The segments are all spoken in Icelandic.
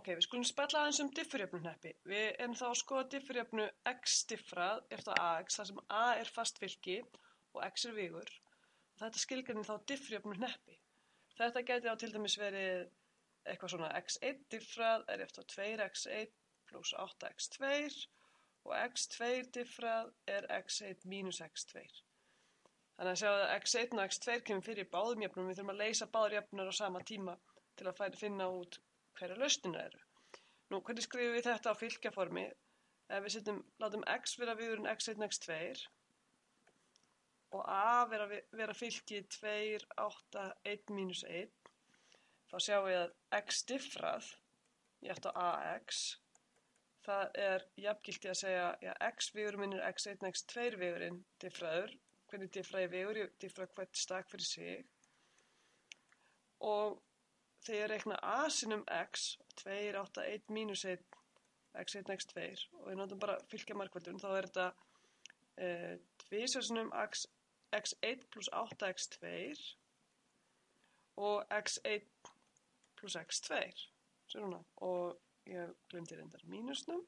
Ok, við skulum spjalla aðeins diffurjöfnuhneppi. Við erum þá að skoða diffurjöfnu x diffrað eftir ax, þar sem a er fast fylki og x er vigur. Þetta skilgreinir þá diffurjöfnuhneppi. Þetta gæti á til dæmis verið eitthvað svona x1 diffrað er eftir 2x1 plus 8x2 og x2 diffrað er x1 mínus x2. Þannig að sjá að x1 og x2 kemur fyrir í báðum jöfnum. Við þurfum að leysa báðar jöfnur á sama tíma til að finna út hverja lausnirnar eru. Nú, hvernig skrifum við þetta á fylkjaformi? Ef við látum x vera vigurinn x1 og x2 og a vera fylki 2, 8, 1 mínus 1, þá sjáum við að x diffrað í átt á ax, það er jafngilti að segja að x vigurinn minn er x1 og x2 vigurinn diffraður. Hvernig diffraði vigur? Ég diffraði hvert stak fyrir sig. Og þegar ég reikna a sinnum x, 2, 8, 1 mínus 1, x1, x2, og við notum bara fylkja margföldun, þá er þetta 2 sinnum x1 plus 8x2 og x1 plus x2. Svona, og ég glemdi reyndar mínusnum.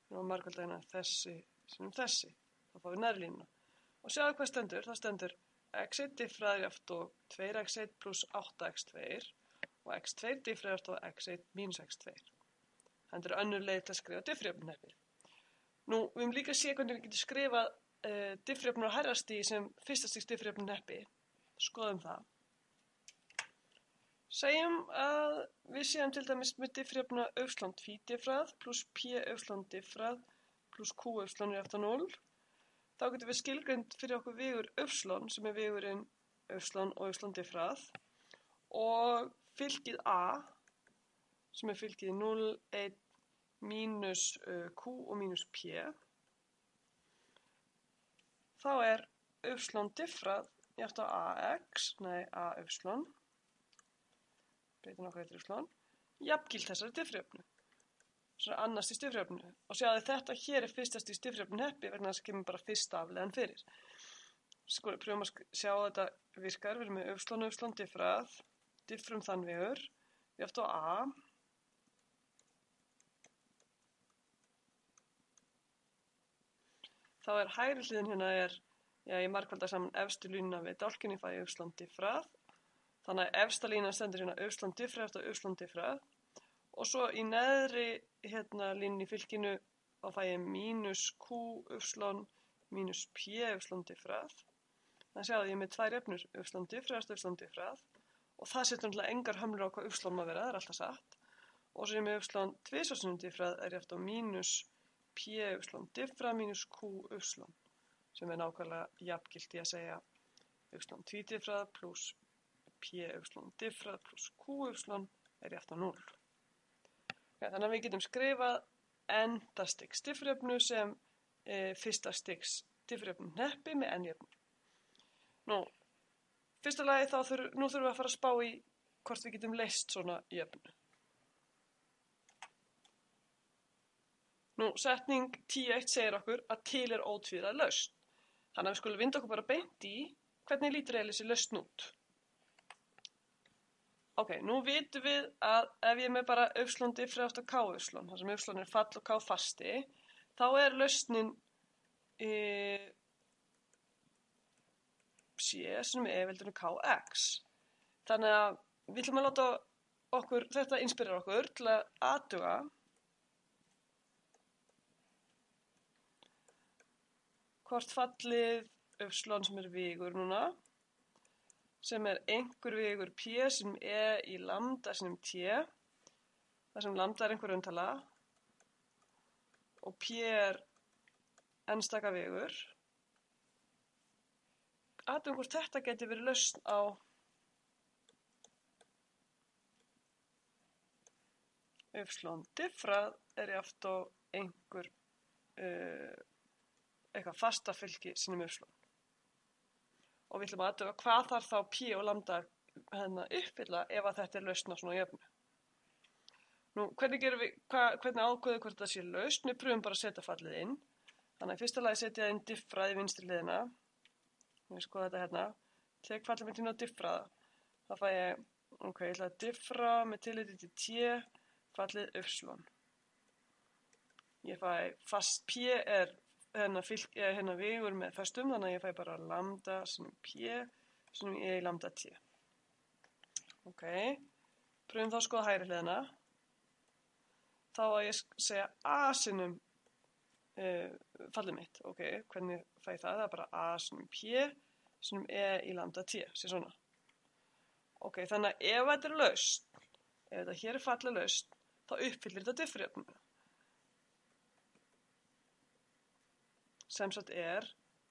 Nú margfölda hérna þessi sinnum þessi, þá fáum við nærlínuna. Og sjáðu hvað stendur, það stendur x1 diffraður jaft og 2x1 plus 8x2 og x2 diffraður jaft og x1 mínus x2. Þetta er önnur leið til að skrifa diffurjöfnuhneppi. Nú, við höfum líka að sé hvernig við getum skrifað diffurjöfnur á hærra stigi sem fyrsta stigs diffurjöfnuhneppi. Skoðum það. Segjum að við séum til dæmis með diffurjöfnuna y tvídiffrað plus p y diffrað plus q y er eftir 0. Þá getum við skilgreint fyrir okkur vigur y sem er vigurinn y og y diffrað og fylkið a sem er fylkið 0, 1, mínus q og mínus p. Þá er y diffrað jafnt á ax, ay, breytum okkur eftir jafngilt þessari diffurjöfnu. Svona annars stigs diffurjöfnu. Og sjáðu þetta hér er fyrsta stigs diffurjöfnuhneppi vegna þess að kemur bara fyrsta afleiðan fyrir. Sko, pröfum að sjá að þetta virkar. Við erum með y diffrað, diffrum þann vegur, jaft á a. Þá er hægri hliðin hérna ég margfaldar saman efstu línuna við dálkinn, ég fæ y diffrað. Þannig að efsta línan stendur hérna y diffrað eftir y diffrað. Og svo í neðri línunni í fylkinu þá fæ ég mínus q y mínus p y diffrað. Þannig sjáðu ég er með tvær jöfnur, y diffrað eftir y diffrað. Og það setur náttúrulega engar hömlur á hvað y má vera, það er alltaf satt. Og svo er ég með y tvisvar diffrað er ég eftir mínus p y diffrað mínus q y sem er nákvæmlega jafngilt í að segja y tvídiffrað plus p y diffrað plus q y er ég eftir 0. Þannig að við getum skrifað enda stigs diffurjöfnu sem fyrsta stigs diffurjöfnuhneppi með n-jöfnu. Nú, fyrsta lagi nú þurfum við að fara að spá í hvort við getum leyst svona jöfnu. Nú, setning 10.1 segir okkur að til er ótvíræð lausn. Þannig að við skulum vinda okkur bara beint í hvernig lítur eiginlega þessi lausn út. Ok, nú vitum við að ef ég er með bara y diffrað eftir k y, þar sem y er fall og k fasti, þá er lausnin c sem er veldurinn kx. Þannig að við ætlum að láta þetta inspirera okkur til að athuga hvort fallið y sem er vigur núna, sem er einhver vigur p sem er í lambda sinnum t, þar sem lambda er einhver rauntala og p er einstaka vigur. Athugum hvort þetta geti verið lausn á y diffrað er jaft á einhver eitthvað fasta fylki sinnum y. Og við ætlum að athuga hvað þarf þá p og lambda uppfylla ef að þetta er lausn á svona jöfnu. Nú, hvernig ákveðum hvort þetta sé lausn? Við pröfum bara að setja fallið inn. Þannig að í fyrsta lagi setja ég inn diffrað í vinstri hliðina. Við skoðum þetta hérna. Tek fallið mitt inn á diffraða. Þá fæ ég Ok, ég ætla að diffra með tilliti til t fallið y. Ég fæ fast p er hérna vigur með föstum, þannig að ég fæ bara lambda sem p sem e í lambda t. Ok, pröfum þá að skoða hægri hliðina. Þá að ég segja a sinnum fallið mitt. Ok, hvernig fæ ég það? Það er bara a sinnum p sinnum e í lambda t, sé svona. Ok, þannig að ef þetta er laust, ef þetta hér er fallið laust, þá uppfyllir þetta differjöfnuna. Sem sagt er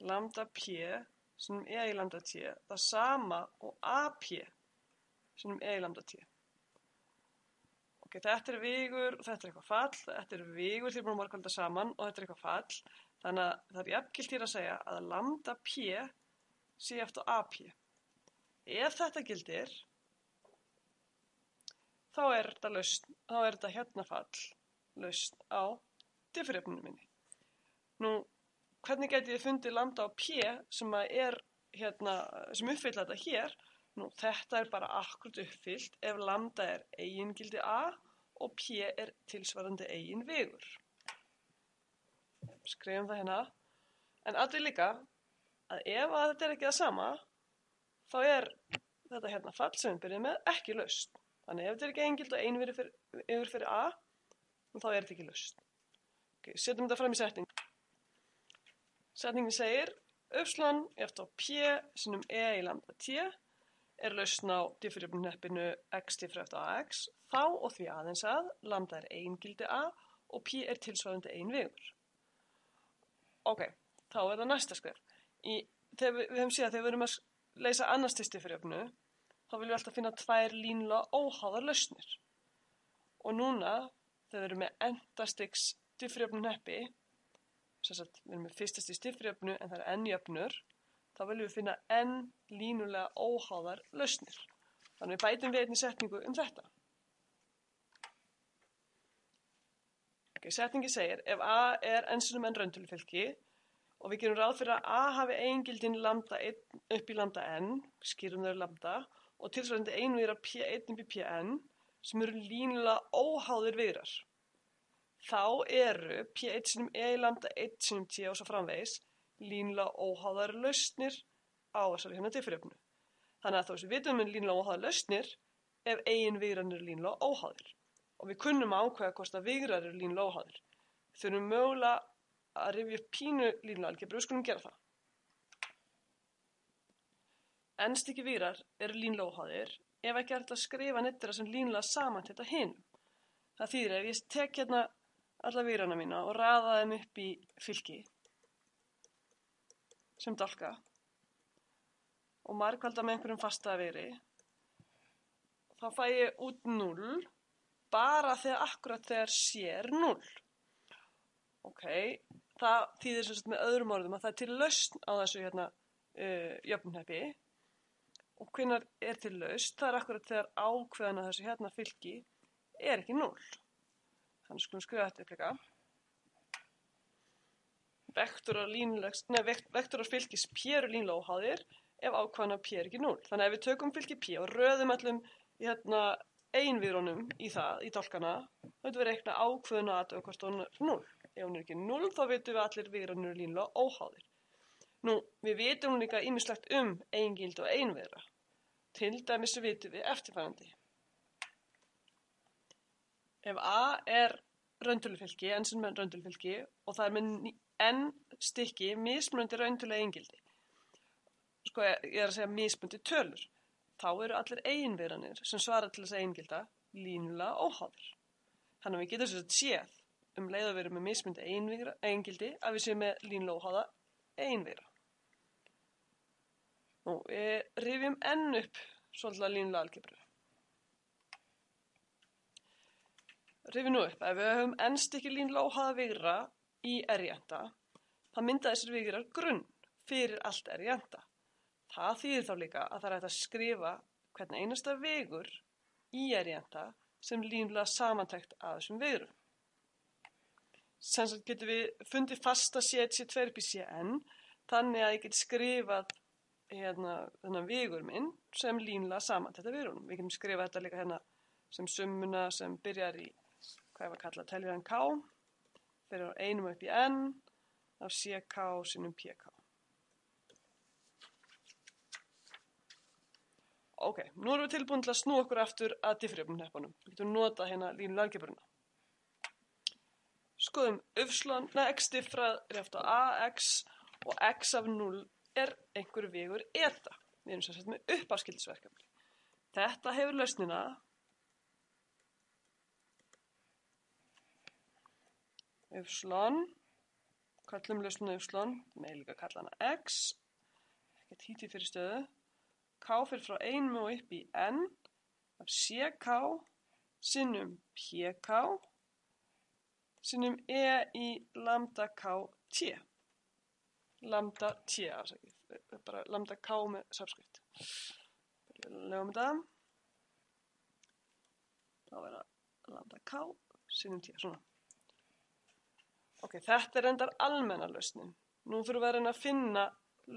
lambda p sinnum e í lambda t það sama og ap sinnum e í lambda t. Ok, þetta er vigur og þetta er eitthvað fall, þetta er vigur því búin að margfalda saman og þetta er eitthvað fall. Þannig að það er jafngilt hér að segja að lambda p sé eftir ap. Ef þetta gildir, þá er þetta hérna fall laust á differjöfnunum minni. Nú, hvernig geti ég fundið lambda á p sem sem uppfylla þetta hér? Nú, þetta er bara akkúrat uppfyllt ef lambda er eigingildi a og p er tilsvarandi eigin vigur. Skrifum það hérna. En athugið líka að ef að þetta er ekki það sama, þá er þetta hérna fall sem við byrjum með ekki laust. Þannig ef þetta er ekki eigingildi og ein vigur fyrir a, þá er þetta ekki laust. Ok, setjum þetta fram í setning. Setningin segir y eftir p sinnum e í lambda t er lausn á differjöfnuhneppinu x diffra eftir ax, þá og því aðeins að lambda er eigingildi a og p er tilsvarandi ein vigur. Ok, þá er það næsta skref. Við höfum séð að þegar við erum að leysa annars stigs differjöfnu, þá viljum við alltaf finna tvær línulega óháðar lausnir. Og núna, þegar við erum með endastigs differjöfnuhneppi, við erum með fyrsta stigs differjöfnu en það er n jöfnur, þá viljum við finna n línulega óháðar lausnir. Þannig við bætum við einni setningu þetta. Ok, setningi segir, ef a er n sinnum n rauntölufylki og við gerum ráð fyrir að a hafi eigingildin lambda 1 upp í lambda n, skýrum þau lambda, og tilsvarandi einvigra p1 upp í pn, sem eru línulega óháðir vigrar. Þá eru p1 sinnum e í lambda 1 sinnum t og svo framvegis línulega óháðar lausnir á þessari hérna differjöfnu. Þannig að þó sem við vitum línulega óháðar lausnir ef eigin vigrar eru línulega óháðir. Og við kunnum ákveða hvort að vigrar eru línulega óháðir. Við þurfum mögulega að rifja upp pínu línulega algebru, við skulum gera það. N-stykki vigrar eru línulega óháðir ef ekki er hægt að skrifa neitt þeirra sem línulega samantekt að hinum. Það þýðir ef ég tek hérna alla vigrana mína og raða þeim upp í fylki sem dálka og margfalda með einhverjum fastaða vigri, þá fæ ég út 0 bara akkurat þegar c er 0. Ok, það þýðir sem sagt með öðrum orðum að það er til lausn á þessu hérna jöfnuhneppi og hvenær er til lausn? Það er akkurat þegar ákveðan að þessu hérna fylki er ekki 0. Þannig skulum skrifa þetta upp líka. Vektorar fylkis p eru línulega óháðir ef ákveðan að p er ekki 0. Þannig að ef við tökum fylki p og röðum allum einvigrunum í dálkana, þá veitum við reikna ákveðun að hvort hún er 0. Ef hún er ekki 0, þá veitum við allir vigrarnir eru línulega óháðir. Nú, við vitum líka ýmislegt eigingildi og einvigra. Til dæmis vitum við eftirfarandi. Ef a er rauntölufylki, n sem er rauntölufylki, og það er með n stykki mismunandi rauntölu eigingildi. Sko, ég er að segja mismunandi tölur. Þá eru allir eiginvigrarnir sem svara til þess eigingilda línulega óháðir. Þannig að við getum séð leið að við erum með mismunandi eigingildi að við séum með línulega óháða eiginvigra. Nú, við rifjum n upp svolítið línulega algebru. Rifjum nú upp, ef við höfum n stykki línulega óháða vigra í r-jenta, þá mynda þessir vigrar grunn fyrir allt r-jenta. Það þýðir þá líka að það er hægt að skrifa hvern einasta vigur í r-jenta sem línulega samantekt af þessum vigrum. Sem sagt getum við fundið fasta c1, c2 upp í cn, þannig að ég get skrifað þennan vigur minn sem línulega saman þetta vigrunum. Við getum skrifað þetta líka hérna sem summuna sem byrjar í, hvað ég var að kalla, teljaran K, fyrir á 1 upp í N af CK sinnum PK. Ok, nú erum við tilbúin til að snúa okkur aftur að differjöfnuhneppunum. Við getum notað hérna línulega algebruna. Skoðum x diffrað er jafnt á ax og x af 0 er einhver vigur eta. Við erum sem sagt með uppafskildisverkefni. Þetta hefur lausnina kallum lausnina með líka kalla hana x, ekkert hítið fyrir stöðu, k fyrir frá 1 og upp í n af ck sinnum pk sinnum e í lambda k t. Lambda t, bara lambda k með subskrift. Legum þetta. Þá verða lambda k sinnum t, svona. Ok, þetta er endar almenna lausnin. Nú þurfum við að reyna að finna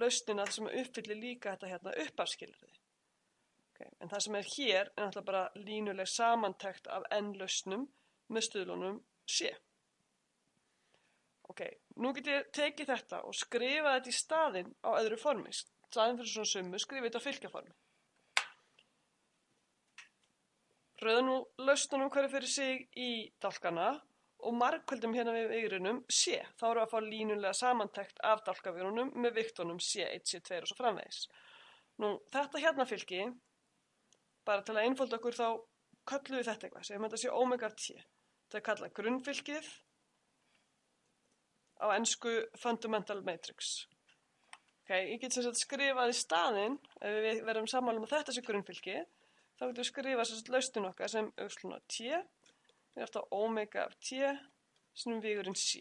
lausnina sem uppfyllir líka þetta hérna uppafskilyrði. Okay, en það sem er hér er náttúrulega bara línuleg samantekt af n lausnum með stuðlunum c. Ok, nú get ég tekið þetta og skrifa þetta í staðinn á öðru formi. Staðinn fyrir svona summu, skrifa þetta á fylkjaformi. Röðum nú lausnunum hverju fyrir sig í dálkana og margföldum hérna við vigrunum C. Þá erum við að fá línulega samantekt af dálkavigrunum með viktunum C1, C2 og svo framvegis. Nú, þetta hérna fylki, bara til að einfalda okkur þá köllum við þetta eitthvað, segjum þetta sé omega af T. Þetta er kallað grunnfylkið, á ensku fundamental matrix. Ok, ég get sem sagt skrifað í staðinn, ef við verðum sammála að þetta sé grunnfylki, þá getum við skrifað sem sagt lausnin okkar sem auðslun á T. Við erum alltaf omega af T sinnum vigurinn C.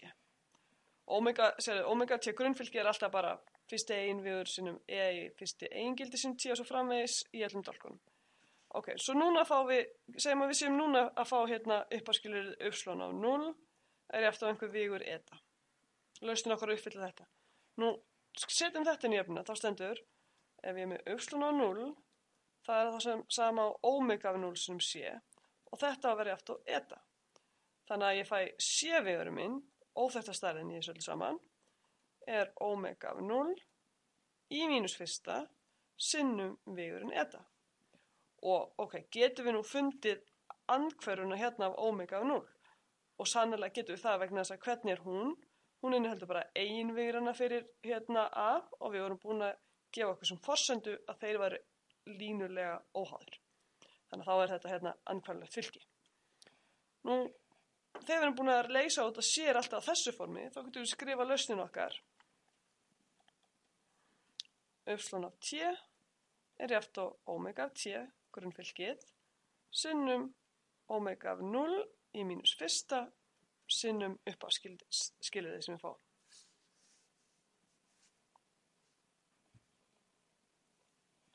Omega af T grunnfylki er alltaf bara fyrsti eiginvigur sinnum E í fyrsti eigingildi sinnum T og svo framvegis í öllum dálkunum. Ok, svo núna segjum að við séum núna að fá hérna uppafskilyrðið upslón á 0 er eftir á einhver vigur eta. Lausnin okkar uppfyllir þetta. Nú, setjum þetta inn í jöfnuna, þá stendur, ef ég er með upslón á 0, það er það sem sama á omega af 0 sinnum C. Og þetta á að vera jafnt á eta. Þannig að ég fæ C-vigurinn minn, óþekkta stærðin í þessu öllu saman, er omega af 0 í mínus fyrsta sinnum vigurinn eta. Og ok, getum við nú fundið andhverfuna hérna af omega af 0. Og sannarlega getum við það vegna þess að hvernig er hún? Hún inniheldur bara eiginvigurina fyrir hérna A og við vorum búin að gefa okkur sem forsendu að þeir væru línulega óháðir. Þannig að þá er þetta hérna andhverfilegt fylki. Nú, þegar við erum búin að leysa út að sér alltaf á þessu formi, þá getum við skrifa lausnin okkar. Upslón af T er jafnt á omega af T, grunnfylkið, sinnum omega af 0 í mínus fyrsta, sinnum uppafskilyrðið sem við fáum.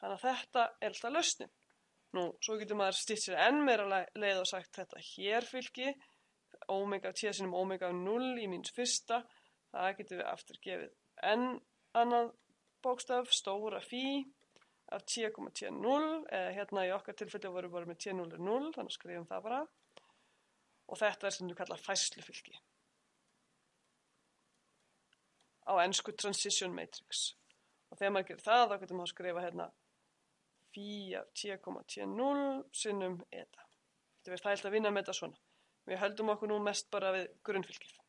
Þannig að þetta er alltaf lausnin. Nú, svo getur maður stýrt sér enn meira leið og sagt þetta hér fylki, omega af T sinnum omega af 0 í mínus fyrsta, það getur við aftur gefið enn annað bókstaf, stóra phi af T, T0, eða hérna í okkar tilfelli voru bara með T0 er 0, þannig að skrifum það bara. Og þetta er sem við kalla færslufylki. Á ensku transition matrix. Og þegar maður gerir það, þá getur maður að skrifa hérna phi af T, T0 sinnum eta. Þetta verður þægilt að vinna með þetta svona. Við höldum okkur nú mest bara við grunnfylkið.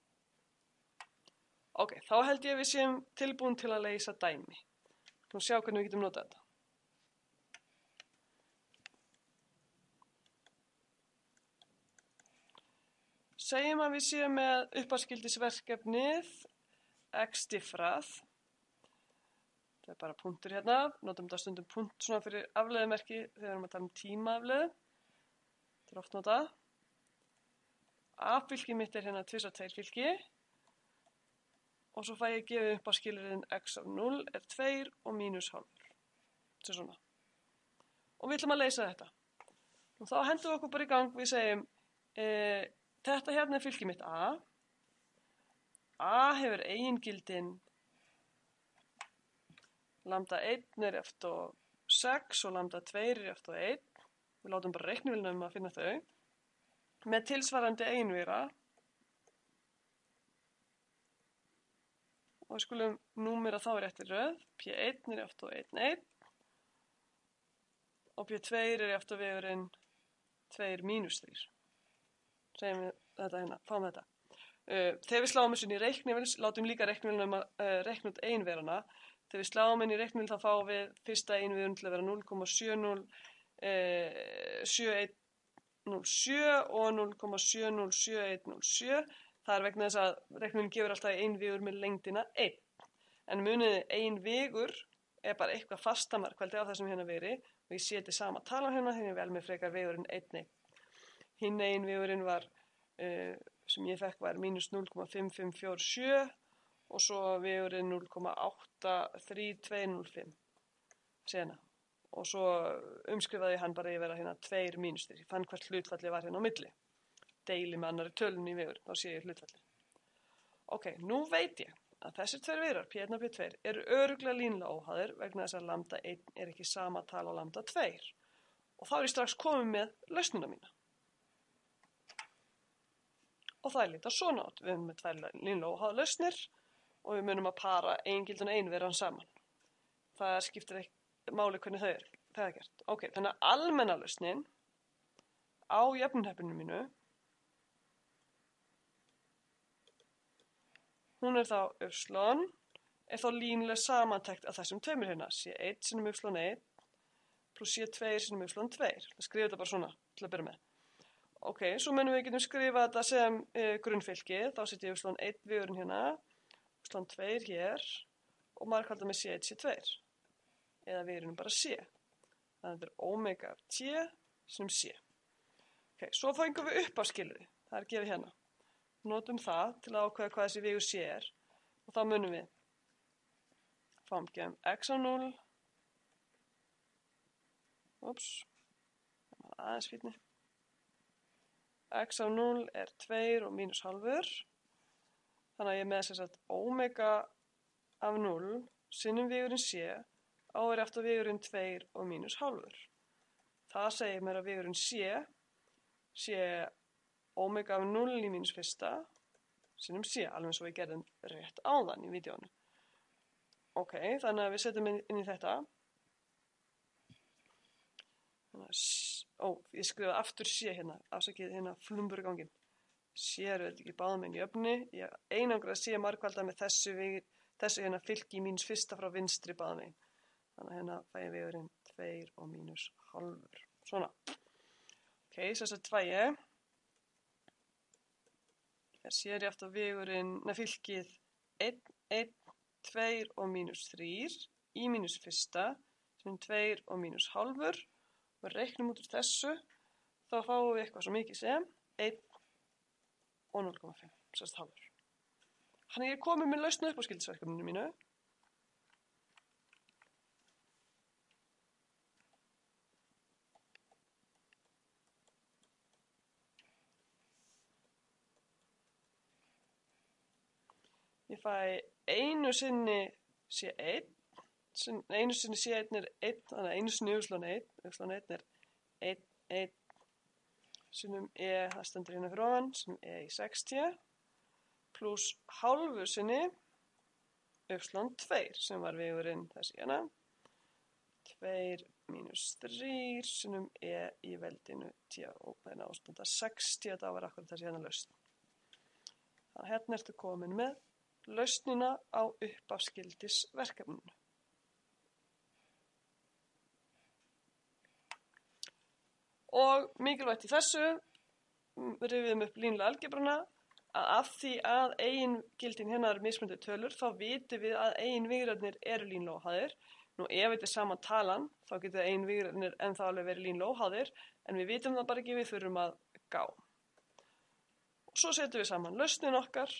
Ok, þá held ég að við séum tilbúin til að leysa dæmi. Nú sjá hvernig við getum notað þetta. Segjum að við séum með uppafskildisverkefnið x diffrað. Það er bara punktur hérna, notum þetta stundum punkt svona fyrir afleiðumerki þegar við erum að tala tímaafleiðu. Þetta er oft notað. A-fylki mitt er hérna 2 fylki og svo fæ ég gefið upp á skilyrðin x af 0 er 2 og mínus hálfur. Þetta er svona. Og við ætlum að leysa þetta. Og þá hendum við okkur bara í gang, við segjum þetta hérna er fylki mitt A. A hefur eigingildin lambda 1 er jafnt og 6 og lambda 2 er jafnt og 1. Við látum bara reiknivélina að finna þau. Með tilsvarandi eiginvíra. Og við skulum númera þá í réttri röð. P1 er jafnt og 1, 1. Og P2 er jafnt og vegurinn 2 mínus 3. Segjum við þetta hérna, fáum þetta. Þegar við sláum þessu inn í reiknivél, látum líka reiknivélina reikna út eiginverana. Þegar við sláum inn í reiknivél þá fáum við fyrsta eiginvírin til að vera 0,707107 og 0,707107. Það er vegna þess að reiknivélin gefur alltaf eiginvígur með lengdina 1. En muniði eiginvígur er bara eitthvað fastamarkveldi á þessum hérna vegri og ég seti sama talan hérna þegar ég vel með frekar vegurinn 1, 1. Hinn eiginvígurinn var sem ég fekk var mínus 0,5547 og svo vegurinn 0,83205 sena. Og svo umskrifaði ég hann bara yfir að hérna 2 mínus 3. Ég fann hvert hlutfalli var hérna á milli. Deili með annari tölunni í vegur, þá sé ég hlutfalli. Ok, nú veit ég að þessir tveir vegrar, P1 og P2, eru örugglega línulega óháðir vegna þess að lambda 1 er ekki sama tala á lambda 2. Og þá er ég strax komið með lausnina mína. Og það er lítið svona átt. Við erum með tvær línulega óháða lausnir og við munum að para eigingildin og eiginveran saman. Það skiptir ekki máli hvernig það er gert. Ok, þannig að almenna lausnin á jöfnunarhefninu mínu, hún er þá y, er þá línuleg samantekt af þessum tveimur hérna, C1 sinnum y1 pluss C2 sinnum y2. Það skrifa þetta bara svona til að byrja með. Ok, svo munum við getum skrifa þetta sem grunnfylki, þá setjum ég y1 vegurinn hérna, y2 hér og margfaldar með C1, C2. Eða vegurinn bara C. Þannig að þetta er omega af T sinnum C. Ok, svo fengum við upp á skilyrði, það er gefið hérna. Notum það til að ákveða hvað þessi vegur C er og þá munum við fáum gefum x á 0 aðeins fínni x á 0 er 2 og mínus halvur þannig að ég með þess að omega af 0 sinnum vegurinn C áver eftir vegurinn 2 og mínus halvur. Það segir mér að vegurinn C sé omega af 0 í mínus fyrsta sinnum C, alveg eins og við gerðum rétt áðan í vídeónu. Ok, þannig að við setjum inn í þetta. Ég skrifaði aftur C hérna, afsakið hérna flumburgangin. C eru þetta ekki báðum einn í jöfni. Ég einangraði C margfaldar með þessu hérna fylki í mínus fyrsta frá vinstri báðum einn. Þannig að hérna fæ ég vegurinn 2 og mínus halvur. Svona. Ok, þess að 2 er C rétt á vegurinn, fylkið 1, 1, 2 og mínus 3 í mínus fyrsta sem 2 og mínus halvur. Og reiknum út úr þessu, þá fáum við eitthvað svo mikið sem 1 og 0,5, sérst halvur. Þannig ég er komið með lausn upp á skildisverkefninu mínu. Ég fæ einu sinni C1, einu sinni C1 er 1, þannig að einu sinni y1 er 1, 1 sinnum það stendur hérna fyrir ofan, sinnum í 60, pluss halvu sinni y2, sem var vegurinn þessi hérna, 2 mínus 3 sinnum í veldinu t, og þannig ástunda 60, þetta var akkurat þessi hérna lausn. Þannig að hérna ertu komin með lausnina á uppafskildisverkefninu. Og mikilvægt í þessu, rifjum upp línulega algebruna, að af því að eigingildin hérna eru mismunandi tölur, þá vitum við að eiginvigrarnir eru línulega óháðir. Nú ef þetta er sama talan, þá getur eiginvigrarnir ennþá alveg verið línulega óháðir, en við vitum það bara ekki, við þurfum að gá. Og svo setjum við saman lausnin okkar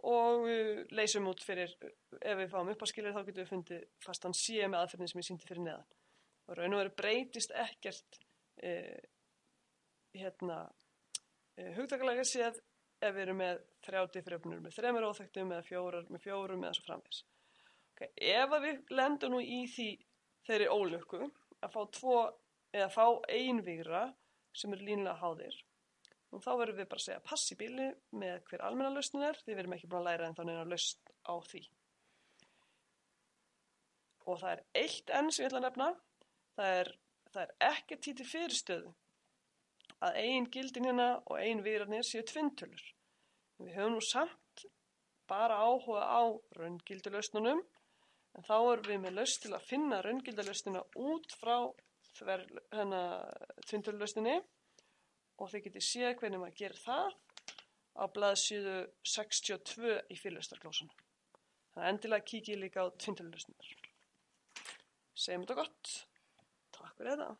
og leysum út fyrir, ef við fáum uppáskilur, þá getum við fundið fastan C með aðferðin sem ég sýndi fyrir neðan. Og raun og veru breytist ekkert hugtakalega séð ef við erum með 3 differjöfnur með 3 óþekktum eða 4 með 4 eða svo framvegis. Okay. Ef að við lendum nú í þeirri ólukku að fá eiginvíra sem eru línulega háðir, og þá verðum við bara að segja pass í bili með hver almenna lausnin því við erum ekki búin að læra ennþá neina lausn á því. Og það er eitt enn sem ég ætla að nefna, það er ekkert því til fyrirstöðu að eigingildin hérna og eiginvíðarnir séu tvinntölur. Við höfum nú samt bara áhuga á raungildulausnunum, en þá erum við með lausn til að finna raungildalausnina út frá tvinntölulausninni, og þið getið séð hvernig maður gerir það á blaðsíðu 62 í fyrirlestarglósunum. Þannig endilega kíkið líka á tvinntölulausnirnar. Segjum þetta gott. Takk fyrir þetta.